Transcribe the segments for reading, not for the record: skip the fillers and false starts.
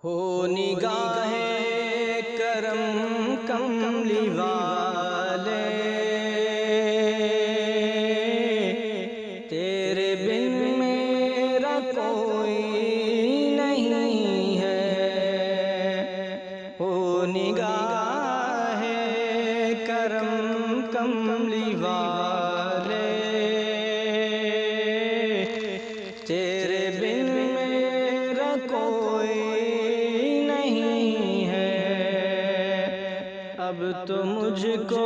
ہو نگاہ کرم کملی والے، تیرے بن میرا کوئی نہیں ہے۔ ہو نگاہ کرم کملی والے، تیرے بن میرا کوئی نہیں ہے۔ اب تو مجھ کو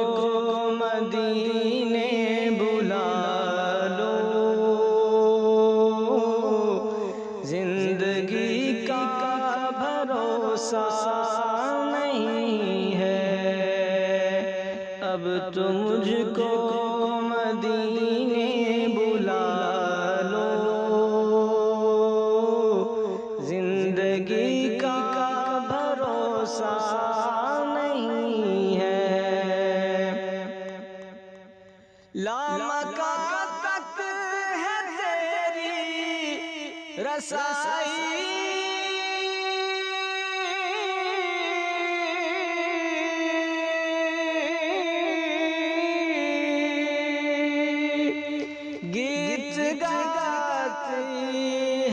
مدینے بلا لو، زندگی کا بھروسہ نہیں ہے۔ اب تو مجھ کو مدینے بلا لو، زندگی کا بھروسہ نہیں ہے۔ لامکان تک ہے تیری رسائی، گیت گاتی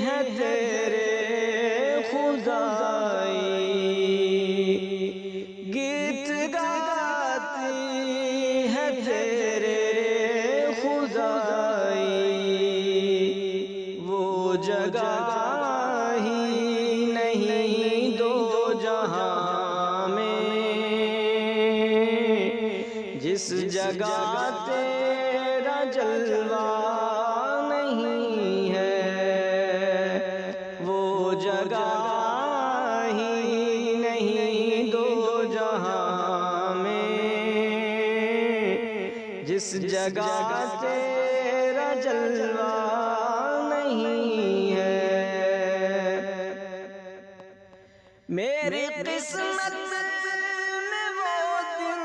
ہے تیرے خدائی، گیت گاتی ہے تیرے خدائی، وہ جگہ ہی نہیں دو جہاں میں، جس جگہ تیرا جلوہ نہیں ہے۔ وہ جگہ ہی نہیں دو جہاں میں، جس جگہ تیرا جلوہ نہیں ہے۔ میری قسمت میں وہ دن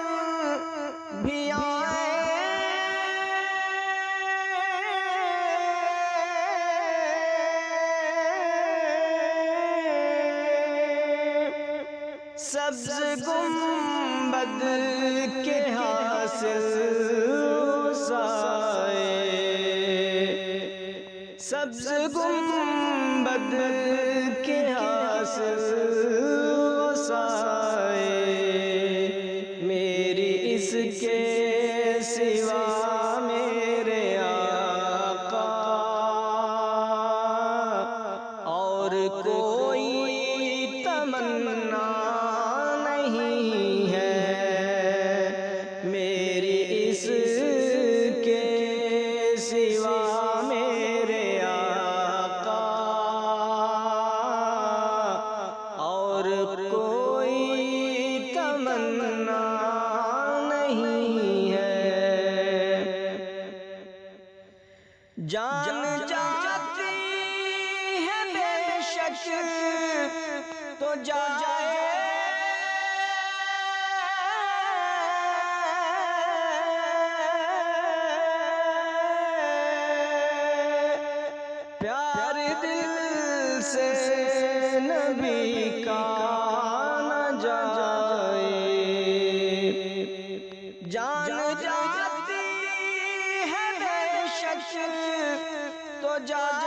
بھی آئے، سبز گنبد کے حاصل سائے، سبز گنبد کے حاصل سائے، میری اس کے سوا میرے آقا اور کوئی تمنا نہیں ہے۔ میری اس کے سوا میرے آقا اور کوئی تمنا نہیں ہے۔ جان جاتی ہے بے شک تو جائے، پیار دل سے نبی کا نہ جائے، جان جاتی ہے بے شک تو جائے،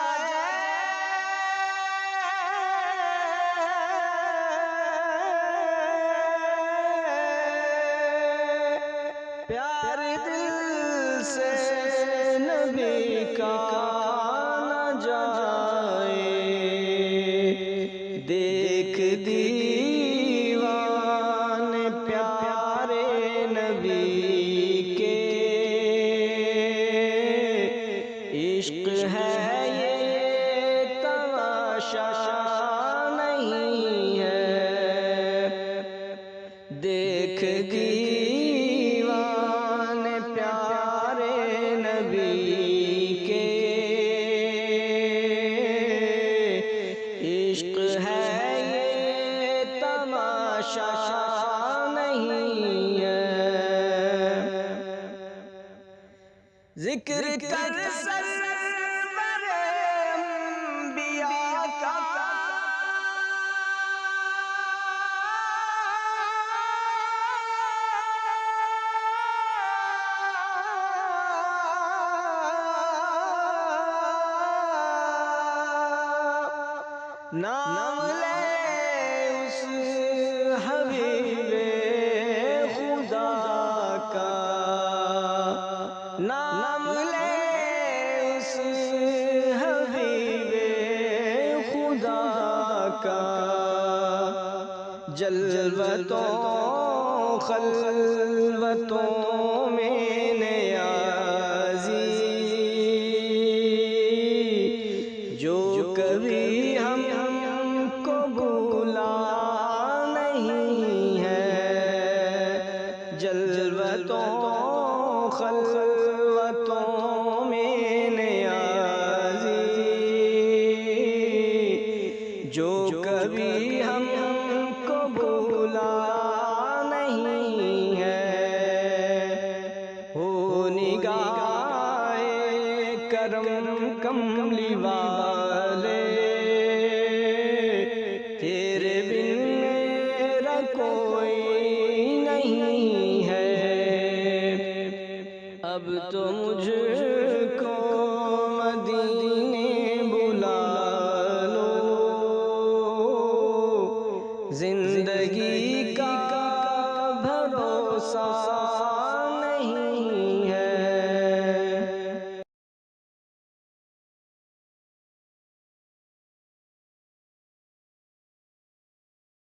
پیار دل سے نبی کا نہ جائے، دیکھ دیوان پیارے نبی کے، عشق ہے یہ تماشا نہیں ہے۔ دیکھ دیوان پیارے نبی کے، عشق ہے یہ تماشا نہیں ہے۔ ذکر کر سرور انبیاء کا، نام لے اس حبیب خدا کا، نام لے اس حبیب خدا کا، جلوتوں خلوتوں میں نیازی، جو کبھی ہم کو بھولا نہیں ہے، جلوتوں خلوتوں میں نیازی، جو کبھی ہم کو بھولا نہیں ہے، ہو نگاہ کرم کملی والے، تیرے بن میرا کوئی نہیں ہے، اب تو مجھ کو مدینے بلا لو، زندگی کا بھروسہ نہیں